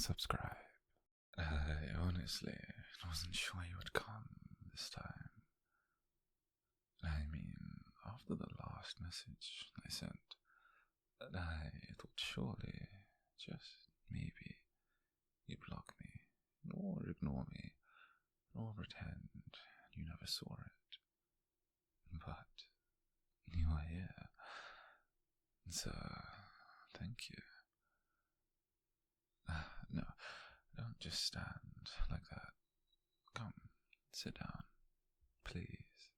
subscribe. I honestly wasn't sure you would come this time. I mean, after the last message I sent, I thought surely, just maybe, you'd block me, or ignore me, or pretend you never saw it. But you are here, so thank you. No, don't just stand like that. Come, sit down, please.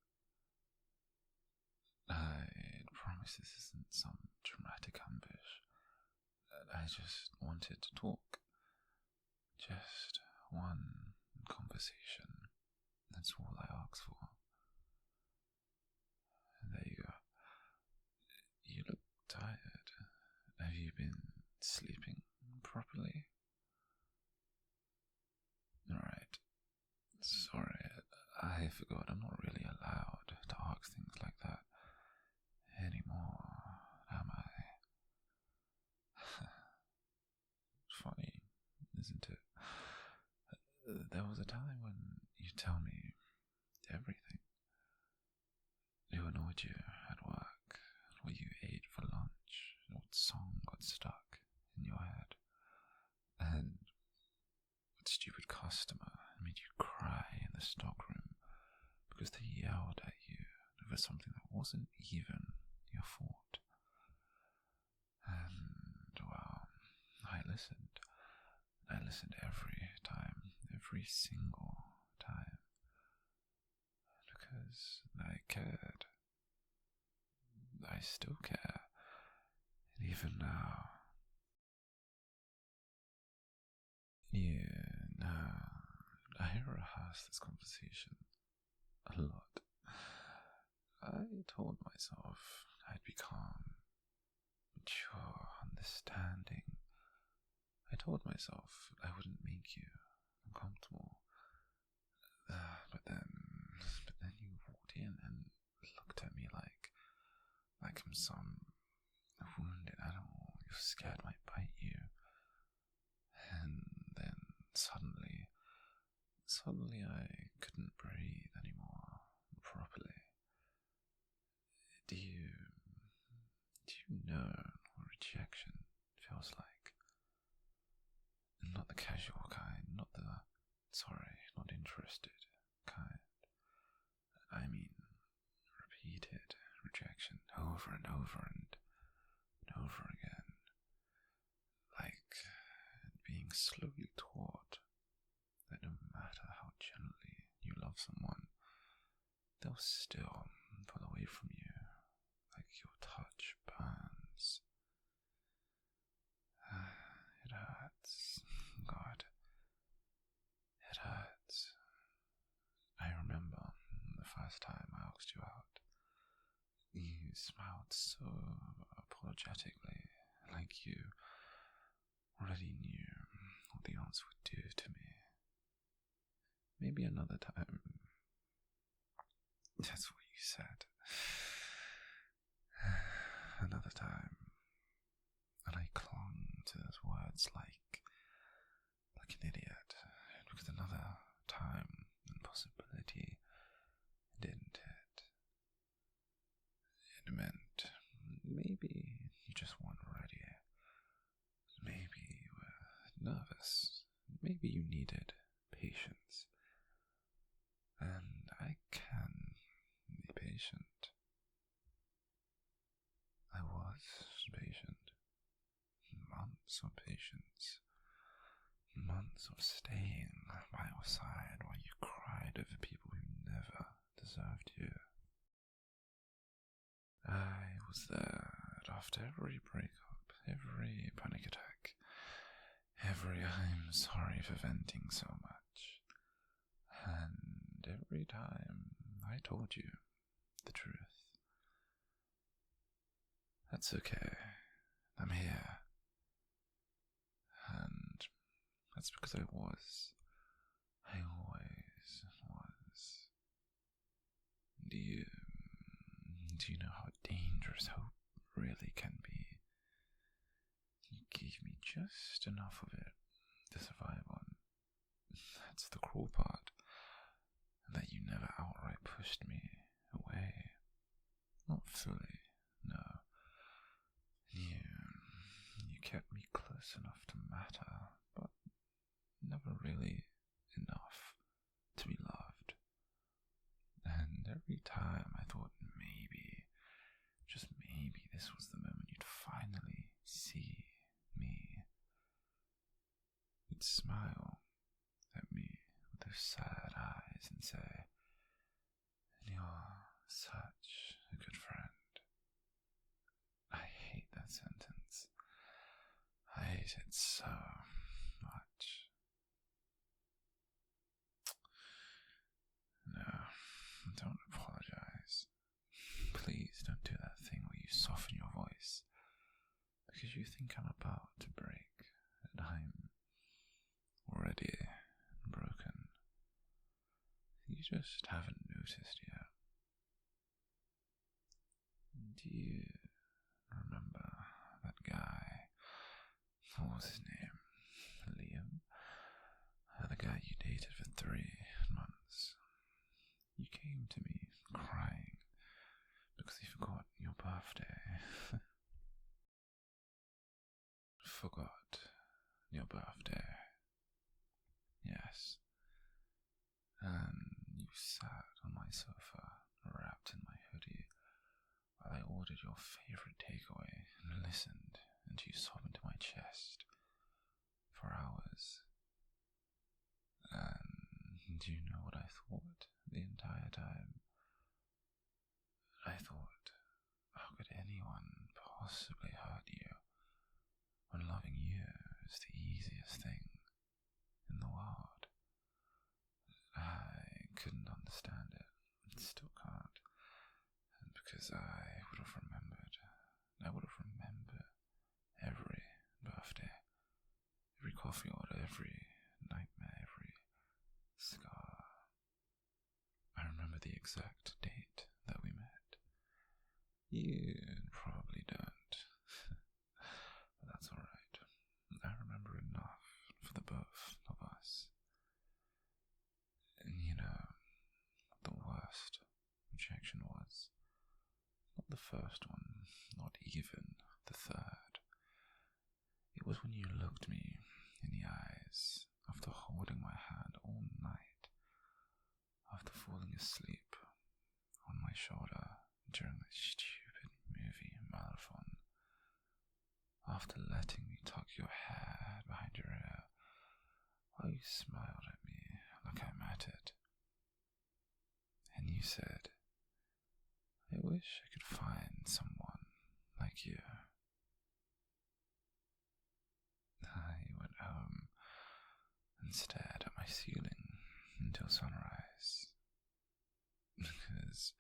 I promise this isn't some dramatic ambush. I just wanted to talk. Just one conversation. That's all I asked for. There you go. You look tired. Have you been sleeping properly? Alright. Sorry, I forgot I'm not really allowed to ask things like that anymore, am I? Funny, isn't it? There was a time when you tell me everything. Who annoyed you at work, what you ate for lunch, what song got stuck in your head, and what stupid customer made you cry in the stockroom because they yelled at you over something that wasn't even your fault. And, well, I listened. I listened every time, every single time, because I cared. I still care, and even now. Yeah, now, I rehearsed this conversation a lot. I told myself I'd be calm, mature, understanding. I told myself I wouldn't make you uncomfortable. But then you walked in and looked at me like I'm some wounded animal you're scared might bite you. And then suddenly I couldn't breathe anymore properly. Do you know what rejection feels like? Not the casual kind, not the sorry, not interested kind. I mean, repeated rejection over and over and over again. Like being slowly taught that no matter how gently you love someone, they'll still pull away from you, like your touch burns. It hurts. God, it hurts. I remember the first time I asked you out. You smiled so apologetically, like you already knew what the answer would do to me. Maybe another time. That's what you said. Another time. And I clung to those words like an idiot, because another time and possibility, didn't it? It meant maybe you just weren't ready. Maybe you were nervous. Maybe you needed patience. And I can be patient. I was patient. Months of patience. Months of staying by your side while you cried over people who never deserved you. I was there after every breakup, every panic attack, every I'm sorry for venting so much, and every time I told you the truth. That's okay, I'm here. And that's because I always was. Do you know how dangerous hope really can be? You gave me just enough of it to cruel part, that you never outright pushed me away. Not fully, no. You kept me close enough to matter, but never really enough to be loved. And every time I thought maybe, just maybe, this was the moment you'd finally see me, you'd smile at me with those sad eyes and say, "You're such a good friend." I hate that sentence. I hate it so much. No, don't apologize. Please don't do that thing where you soften your voice because you think I'm about to break and I'm already broken. You just haven't noticed yet. Do you remember that guy? What was his name? Liam? The guy you dated for 3 months. You came to me crying because you forgot your birthday. Forgot your birthday. Yes. And you sat on my sofa, wrapped in my hoodie, while I ordered your favorite takeaway and listened until you sobbed into my chest for hours. And do you know what I thought the entire time? I thought, how could anyone possibly hurt you when loving you is the easiest thing in the world? I couldn't understand it, and still can't. And because I would have remembered every birthday, every coffee order, every nightmare, every scar. I remember the exact date that we met. You probably don't, but that's alright. I remember enough for the both of us. And you know what the worst rejection was? Not the first one, not even the third. It was when you looked me in the eyes after holding my hand all night, after falling asleep on my shoulder during that stupid movie marathon, after letting me tuck your hair behind your ear while you smiled at me like I mattered. And you said, "I wish I could find someone like you." I went home and stared at my ceiling until sunrise. Because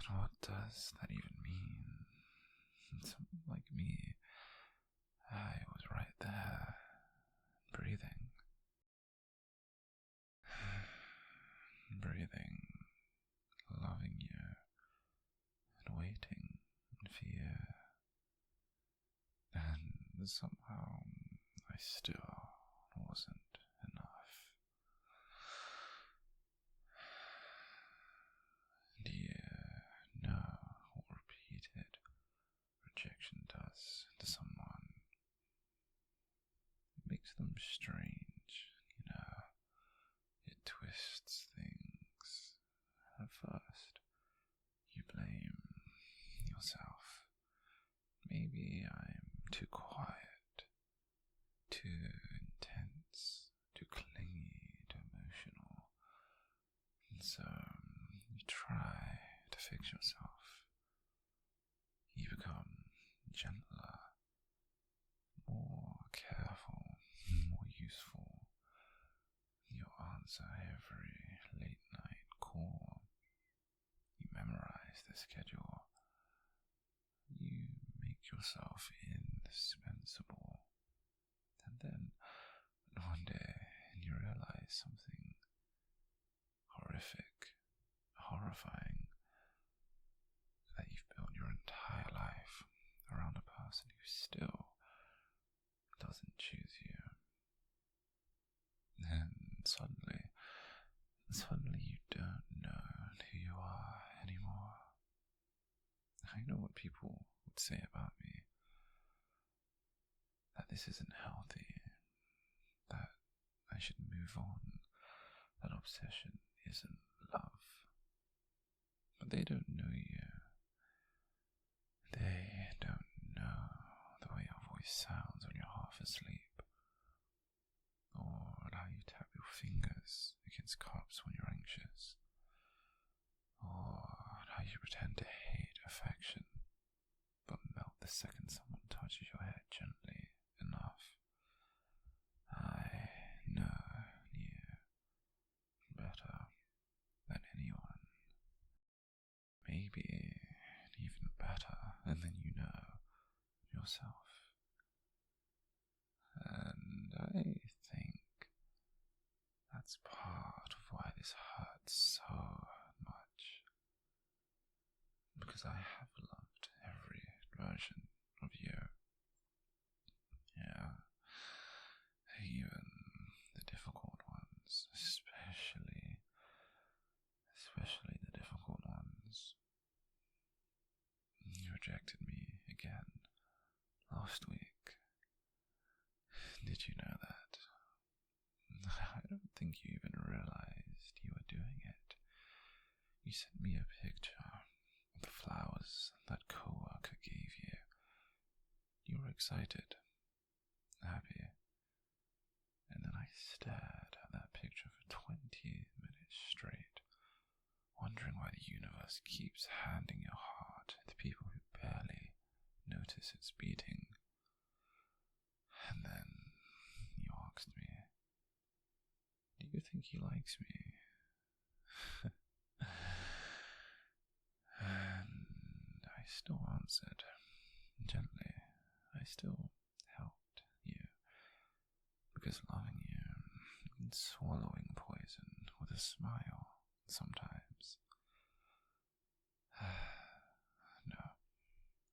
what does that even mean? Someone like me, I was right there, breathing, loving you, and waiting for you. And somehow I still wasn't enough. Do you know what repeated rejection does to someone? It makes them strange, you know. It twists things. At first, you blame yourself. Maybe I'm too quiet, too intense, too clingy, too emotional. And so you try to fix yourself. You become gentler, more careful, more useful. You answer every late night call. You memorize the schedule. You make yourself indispensable. And then one day you realize something horrific, horrifying, that you've built your entire life around a person who still doesn't choose you. And suddenly people would say about me. That this isn't healthy, that I should move on, that obsession isn't love. But they don't know you. They don't know the way your voice sounds when you're half asleep, or how you tap your fingers against cups when you're anxious, or how you pretend to hate affection, but melt the second someone touches your head gently enough. I know you better than anyone. Maybe even better than you know yourself. And I think that's part of why this hurts so much. Because I have loved every version of you. Yeah, even the difficult ones, especially the difficult ones. You rejected me again last week. Did you know that? I don't think you even realized you were doing it. You sent me a picture of the flowers that co-worker gave you. You were excited, happy, and then I stared at that picture for 20 minutes straight, wondering why the universe keeps handing your heart to people who barely notice its beating. And then you asked me, do you think he likes me? And I still answered, gently. I still helped you, because loving you means swallowing poison with a smile sometimes. No,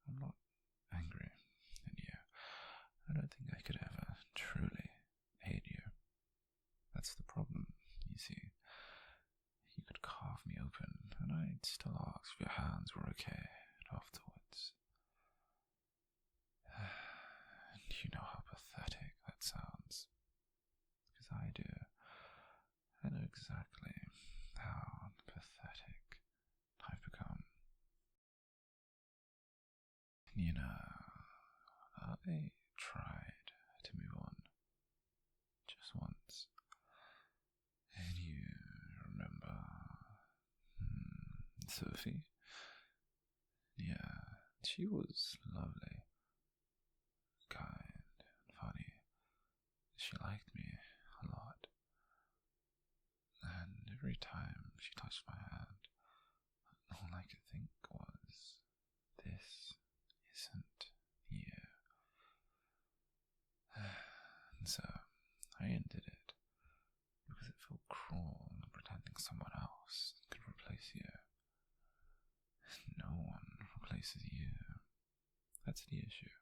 I'm not angry at you. I don't think I could ever truly hate you. That's the problem, you see. You could carve me open, and I'd still ask if your hands were okay afterwards. And you know how pathetic that sounds. Because I do. I know exactly how pathetic I've become. You know, I tried to move on. Just once. And you remember Sophie? Yeah, she was lovely, kind, and funny. She liked me a lot. And every time she touched my hand, all I could think was, this isn't you. And so I ended it, because it felt cruel pretending someone else could replace you. No one replaces you. That's the issue.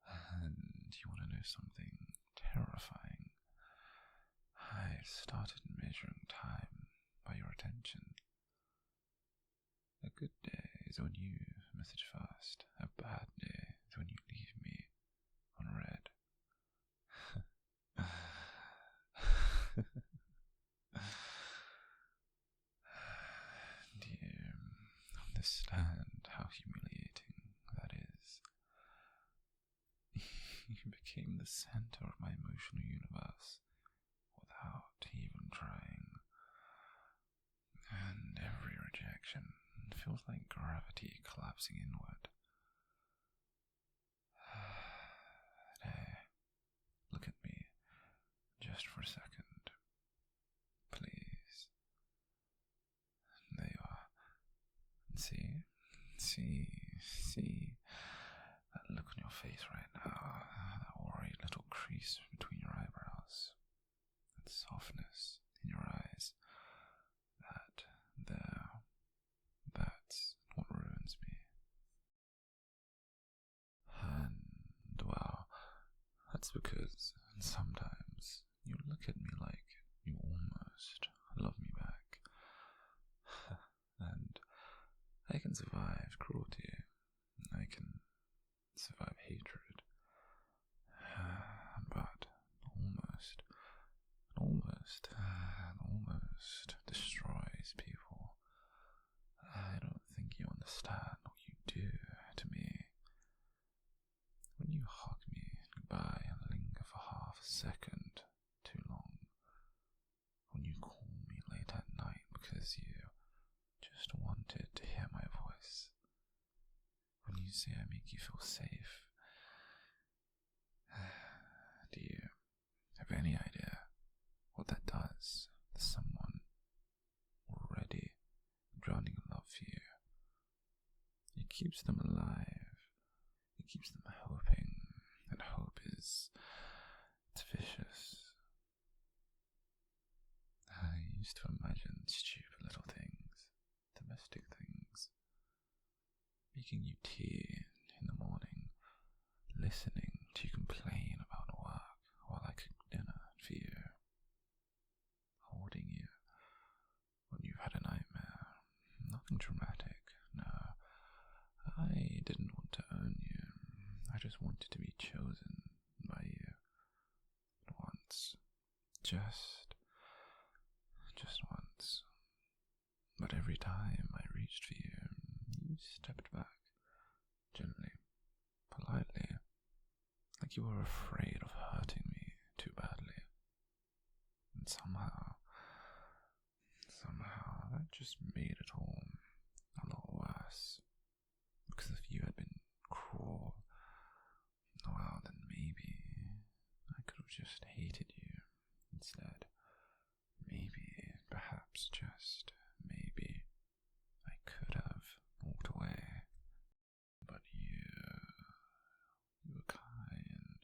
And you want to know something terrifying? I started measuring time by your attention. A good day is when you message first. A bad day is when you leave me unread. Do you understand how humiliating that is? You became the center of my emotional universe without even trying. And every rejection feels like gravity collapsing inward. Hey, look at me, just for a second. Please. There you are. See that look on your face right now, that worried little crease between your eyebrows, that softness in your eyes, that's what ruins me. And, well, that's because sometimes you look at me like you almost love me back. And I can survive cruelty any idea what that does to someone already drowning in love for you. It keeps them alive. It keeps them hoping, and hope it's vicious. I used to imagine stupid little things, domestic things, making you tea in the morning, listening to you complain about work while I cook dinner for you, holding you when you've had a nightmare. Nothing dramatic, no. I didn't want to own you. I just wanted to be chosen by you. Once. Just once. But every time I reached for you, you stepped back, gently, politely, like you were afraid of hurting me too badly. And somehow that just made it all a lot worse. Because if you had been cruel, well, then maybe I could have just hated you instead. Maybe, perhaps just maybe, I could have walked away. But you were kind,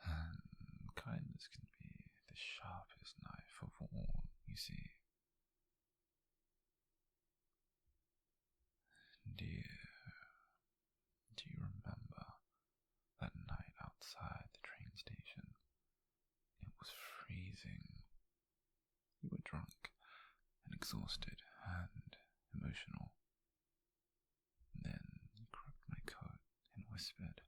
and kindness can be the sharpest knife of all, you see. Do you remember that night outside the train station? It was freezing. You were drunk and exhausted and emotional. Then you grabbed my coat and whispered,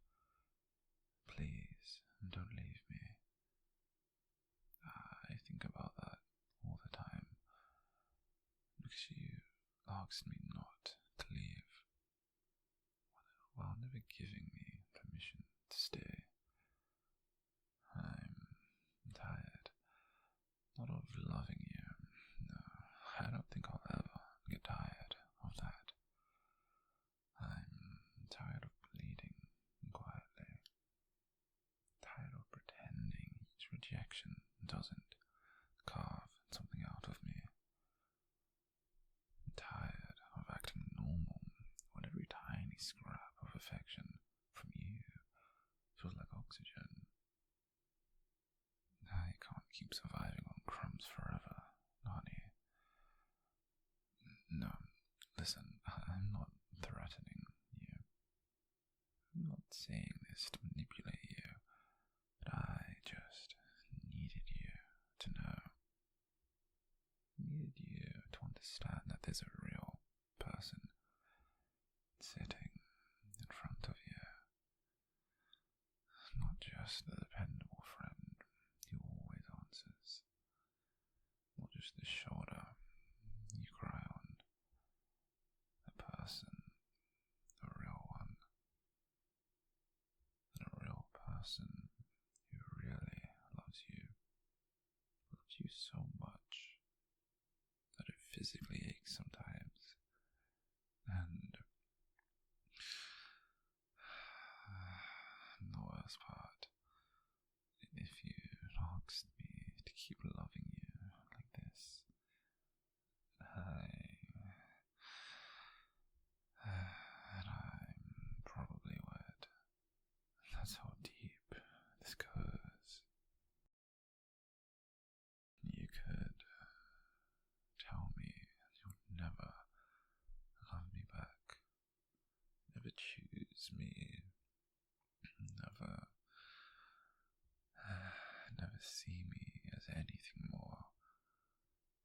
"Please, don't leave me." I think about that all the time, because you asked me not to leave, while never giving me permission to stay. I'm tired, not of loving you. No, I don't think I'll ever get tired of that. I'm tired of bleeding quietly, tired of pretending each rejection doesn't carve something out of me. I'm tired of acting normal when every tiny scrap of affection from you feels like oxygen. I can't keep surviving on crumbs forever, honey. No, listen, I'm not threatening you. I'm not saying this to manipulate you, but I just needed you to know. Needed you to understand that there's a real person sitting in front of you. Not just the dependable friend who always answers. Not just the shoulder you cry on. A person, a real one. And a real person who really loves you. Loves you so much that it physically aches sometimes. And the worst part, if you asked me to keep loving you like this, I probably would. That's how deep this goes. You could tell me you'll never love me back, never choose me, never see me as anything more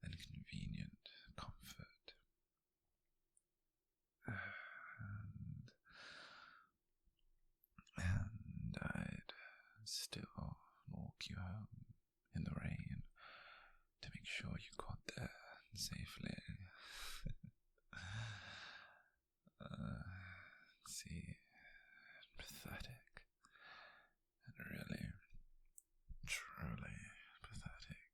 than convenient comfort. And I'd still walk you home in the rain to make sure you got there safely. See, pathetic, and really, truly pathetic.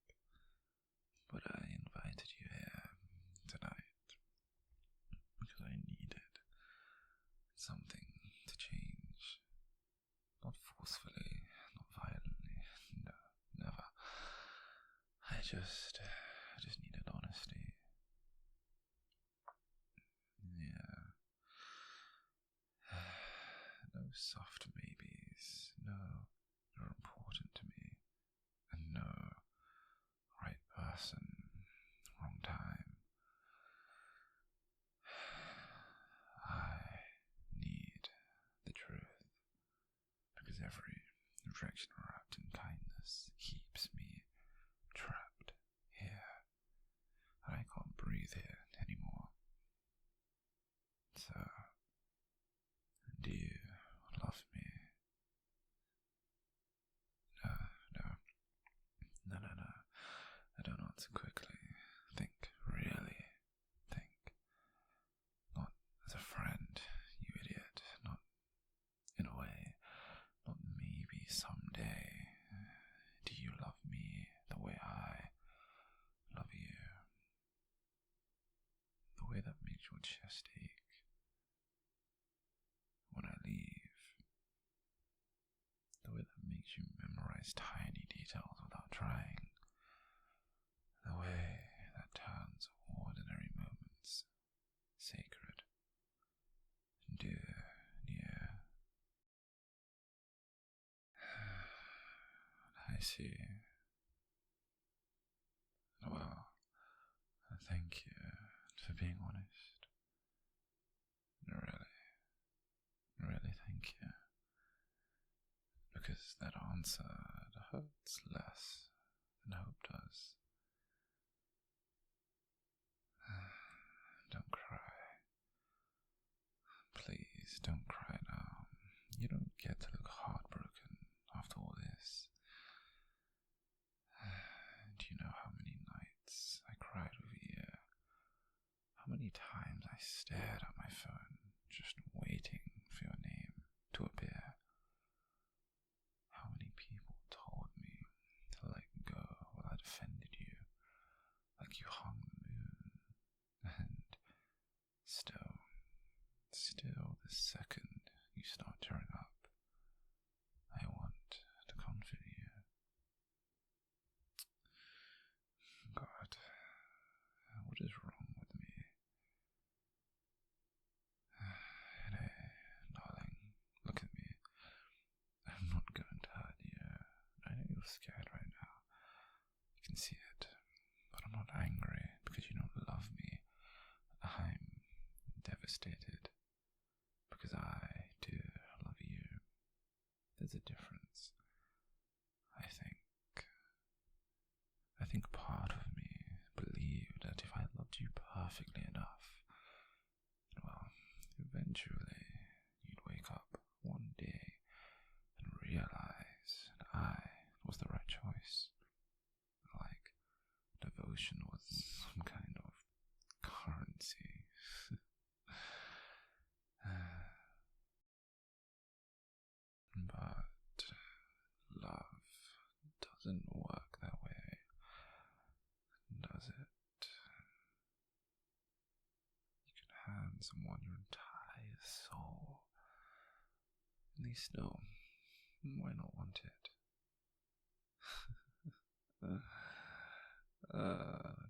But I invited you here tonight because I needed something to change. Not forcefully, not violently, no, never. I just needed honesty. Yeah. No soft maybes. No, you're important to me. And no, right person, wrong time. I need the truth, because every rejection wrapped in kindness keeps me trapped here. I can't breathe here anymore. So, do you love me? No. I don't answer quickly. Think, really. Think. Not as a friend, you idiot. Not in a way. Not maybe someday. Do you love me the way I love you? The way that makes your chest ache when I leave. The way that makes you memorize tiny details without trying. The way that turns ordinary moments sacred. Dear. I see. Well, thank you for being honest. Really thank you. Because that answer hurts less than hope does. Don't cry. Please don't cry now. You don't get to look heartbroken after all this. Do you know how many nights I cried over you? How many times I stared at my phone, just waiting for your name to appear? How many people told me to let go while I defended you, like you hung the moon? And still, the second you start tearing up, I want to comfort you. God, what is wrong with me? Hey, darling, look at me. I'm not going to hurt you. I know you're scared right now. You can see it. But I'm not angry because you don't love me. I'm devastated because I do love you. There's a difference. I think part of me believed that if I loved you perfectly enough, well, eventually you'd wake up one day and realize that I was the right choice. Like devotion was some kind of currency. But love doesn't work that way, does it? You can hand someone your entire soul, and they still might not want it.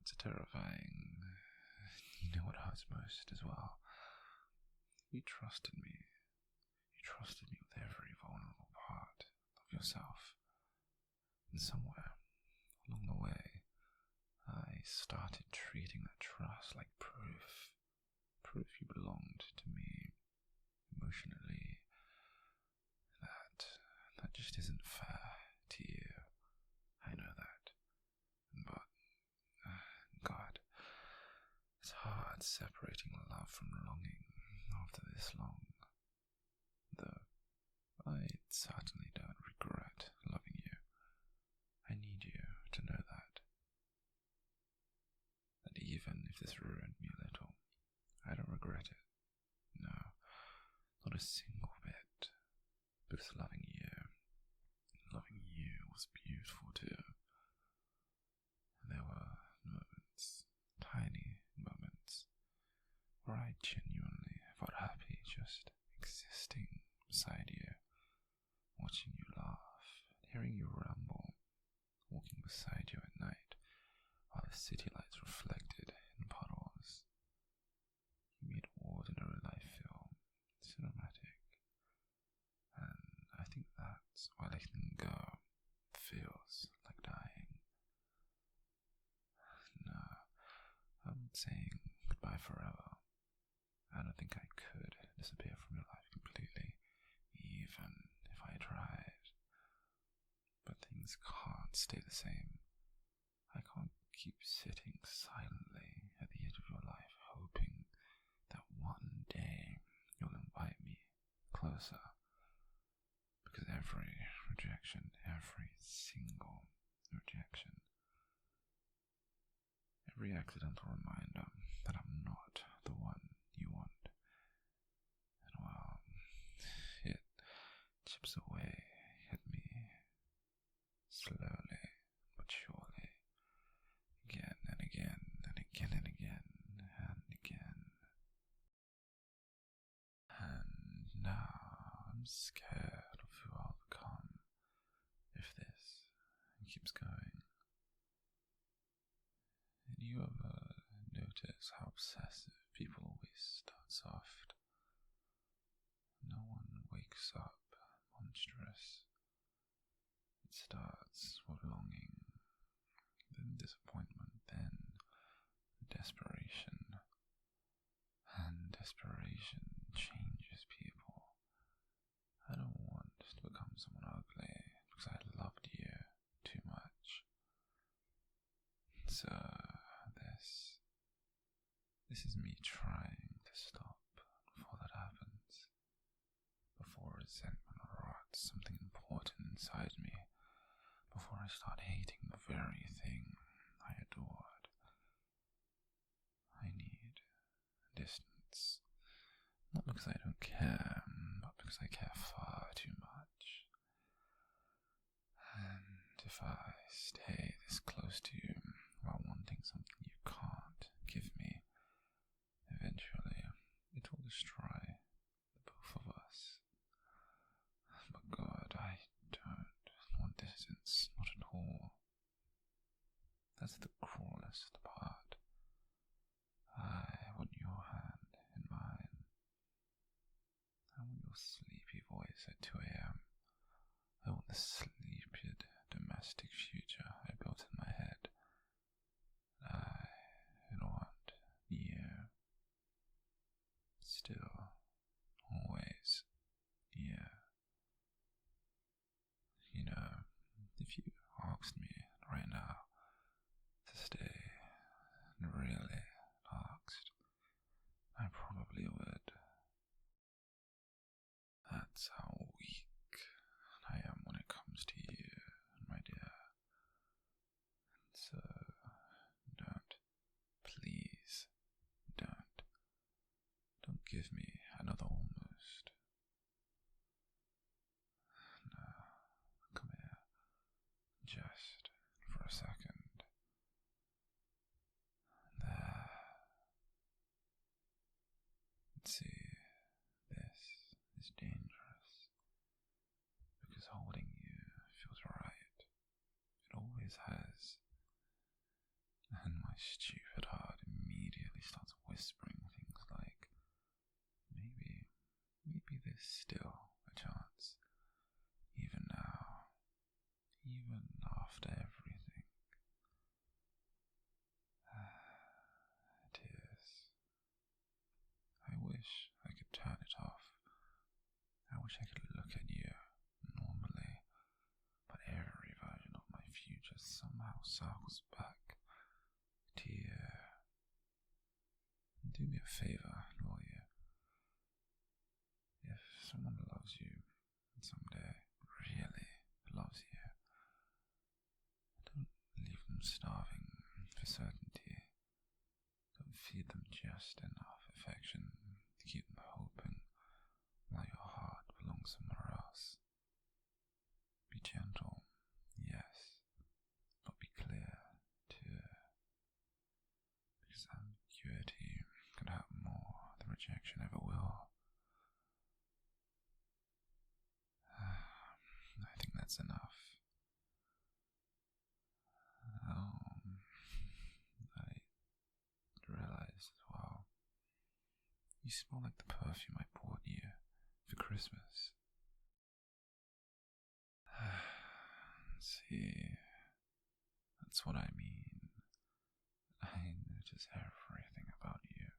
It's terrifying. You know what hurts most as well? You trusted me. You trusted me with every vulnerable part of yourself. And somewhere along the way, I started treating that trust like proof. Proof you belonged to me emotionally. That just isn't fair to you. I know that. But, God, it's hard separating love from longing after this long. Though I certainly don't regret loving you. I need you to know that. That even if this ruined me a little, I don't regret it. No, not a single bit. Because loving you was beautiful too. There were moments, tiny moments, where I genuinely felt happy just existing beside you, watching you laugh, hearing you ramble, walking beside you at night, the city lights reflected in puddles. He made ordinary life feel cinematic, and I think that's why letting go feels like dying. No, I'm not saying goodbye forever. I don't think I could disappear from your life completely, even if I tried. But things can't stay the same. I can't keep sitting silently at the edge of your life, hoping that one day you'll invite me closer. Because every rejection, every single rejection, every accidental reminder that I'm not the one you want, and well, it chips away at me slowly but surely, again and again and again and again and again. And now I'm scared of who I'll become if this keeps going. And you ever notice how obsessive people always start soft? No one wakes up monstrous. It starts with longing, then disappointment, then desperation. And desperation changes people. I don't want to become someone ugly because I loved you too much. So this is me trying to stop before that happens. Before resentment rots something important inside me. Before I start hating the very thing I adored. I need distance. Not because I don't care, but because I care far too much. And if I stay this close to you while wanting something you can't give me, eventually it will destroy the both of us. But God, I don't want distance, not at all. That's the cruelest part. I want your hand in mine. I want your sleepy voice at 2 a.m. I want the sleepy domestic future I built in my head. I want you. Still, always, you. You know, if you asked me right now to stay, really asked, I probably would. That's how weak I am when it comes to you, my dear. So, don't, please, don't give me another almost. No, come here, just for a second. There. See, this is dangerous, because holding you feels right. It always has. And my stupid heart immediately starts whispering things like, maybe there's still a chance, even now, even after everything. It is. I wish I could turn it off. I wish I could look at you normally, but every version of my future somehow circles back to you. Do me a favor, will you? If someone loves you, and someday really loves you, don't leave them starving for certainty. Don't feed them just enough affection to keep them hoping while your heart belongs somewhere else. Be gentle, yes, but be clear too. Because ambiguity can hurt more than rejection ever will. I think that's enough. You smell like the perfume I bought you for Christmas. See, that's what I mean. I notice everything about you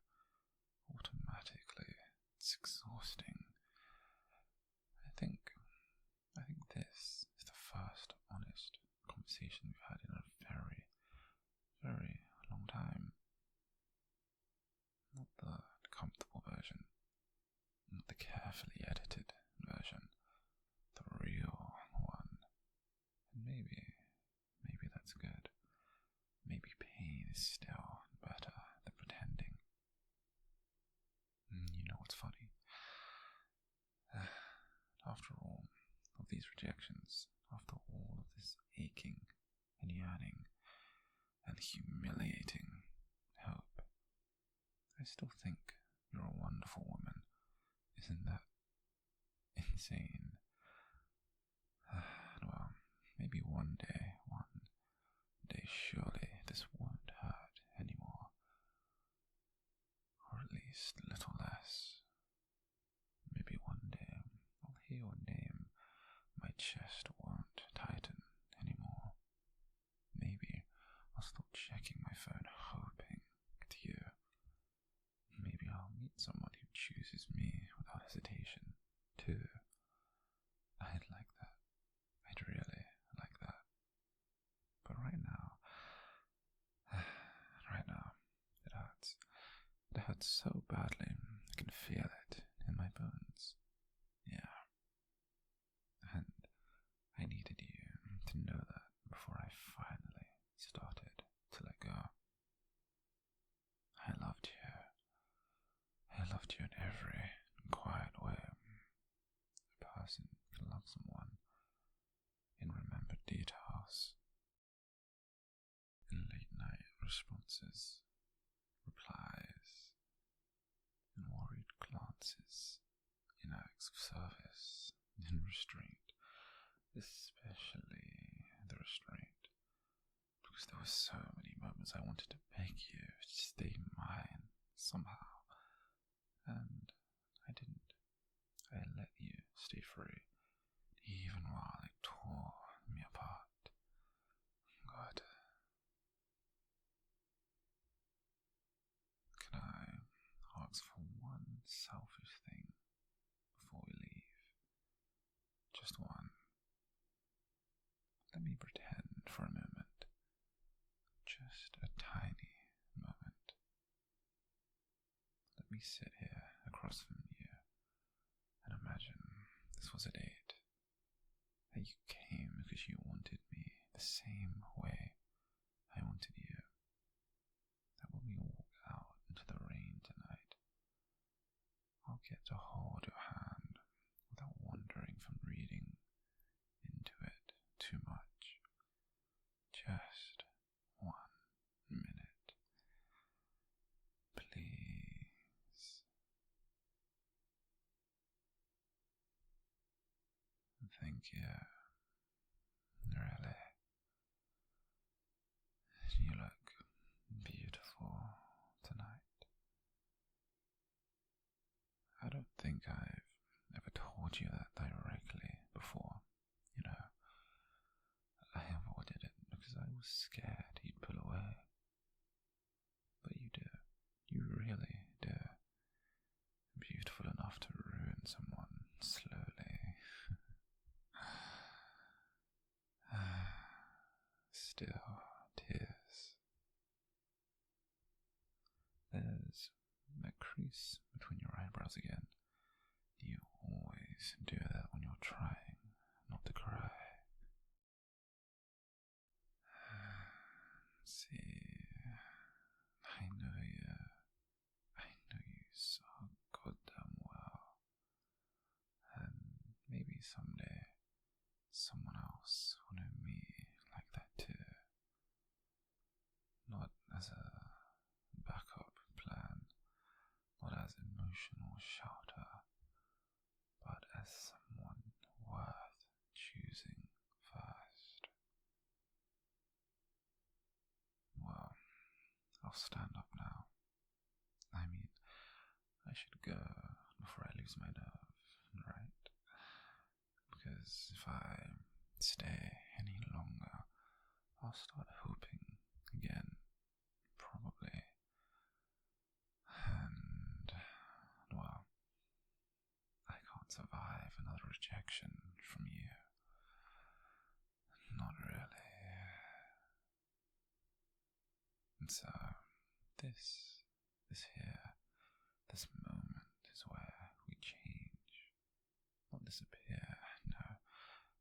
automatically. It's exhausting. I think this is the first honest conversation we've had in a very, very long time. Not the comfortable version, not the carefully edited version, the real one. And maybe that's good. Maybe pain is still better than pretending. You know what's funny? After all of these rejections, after all of this aching and yearning and humiliating hope, I still think you're a wonderful woman. Isn't that insane? Well, maybe one day surely this won't hurt anymore. Or at least a little less. Maybe one day I'll hear your name, my chest won't tighten anymore. Maybe I'll stop checking my phone hoping it's you. Maybe I'll meet someone who chooses me without hesitation, too. I'd like that. I'd really like that. But right now, it hurts. It hurts so badly, I can feel it in my bones. Yeah. And I needed you to know that before I finally started to let go. I loved you. I loved you in every quiet way a person can love someone in remembered details, in late night responses, replies, in worried glances, in acts of service, in restraint, especially the restraint, because there were so many moments I wanted to beg you to stay mine somehow, and I didn't. I let you stay free, even while it tore me apart. God. Can I ask for one selfish thing before we leave? Just one. Let me pretend for a moment. Just a tiny moment. Let me sit here across from you and imagine this was a date. That you came because you wanted me the same way I wanted you. That when we walk out into the rain tonight, I'll get to hold your hand without wandering from reading into it too much. Just 1 minute. Please. Thank you. Really. You look beautiful tonight. I don't think I've ever told you that directly before, you know. I avoided it because I was scared you'd pull away. But you do. You really do. Beautiful enough to ruin someone slowly. Still, tears. There's that crease between your eyebrows again. You always do that when you're trying not to cry. See, I know you so goddamn well. And maybe someday someone else will know me like that too. Not as a backup plan, not as emotional shelter, but as someone worth choosing first. Well, I'll stand up now. I mean, I I should go before I lose my nerve, right? Because if I stay any longer, I'll start hoping again, probably. And, well, I can't survive another rejection from you. Not really. And so, this moment is where we change. Not disappear, no,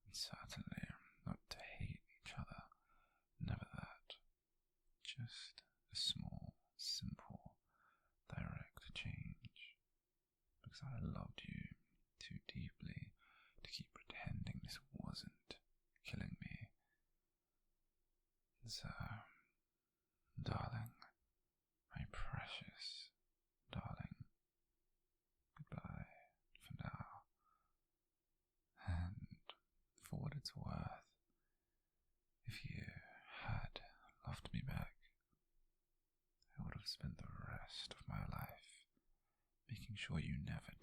and certainly not to hate each other. Never that. Just a small, simple, direct change. Because I loved you too deeply to keep pretending this wasn't killing me. So, darling, my precious darling, goodbye for now. And for what it's worth, if you had loved me back, I would have spent the rest of my life making sure you never